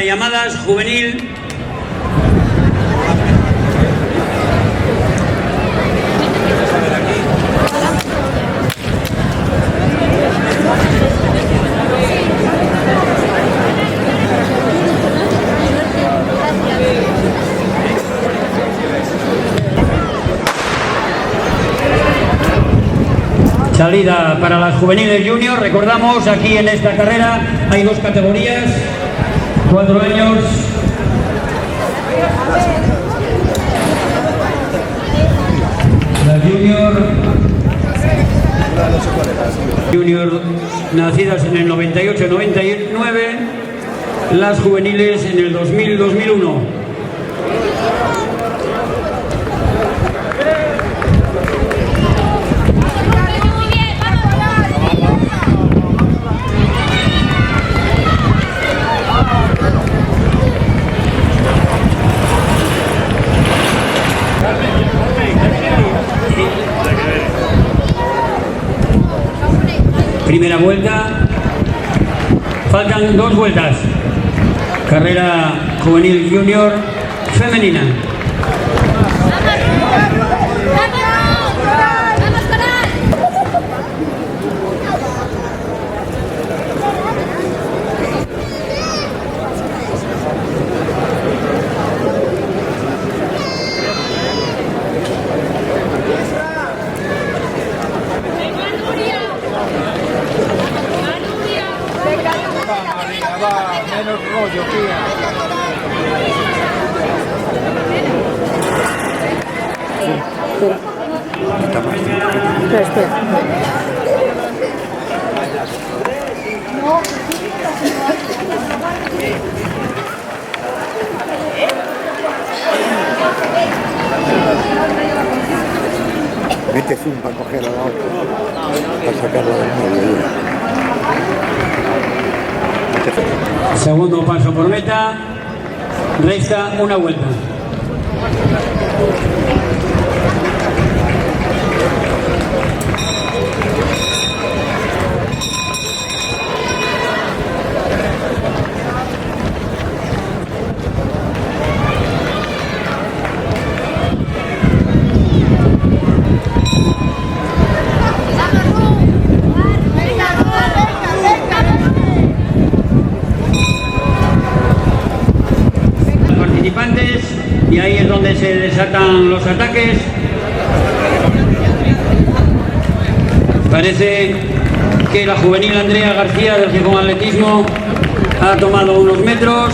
llamadas juvenil. Salida para las juveniles junior. Recordamos, aquí en esta carrera hay dos categorías, 4 años. Las junior nacidas en el 98-99, las juveniles en el 2000-2001. Primera vuelta, faltan 2 vueltas. Carrera juvenil junior femenina. Menos rollo, tía. Espera. Mete zoom para coger a la otra, para sacarla del medio. Segundo paso por meta, resta una vuelta. Y ahí es donde se desatan los ataques. Parece que la juvenil Andrea García del Gijón Atletismo ha tomado unos metros.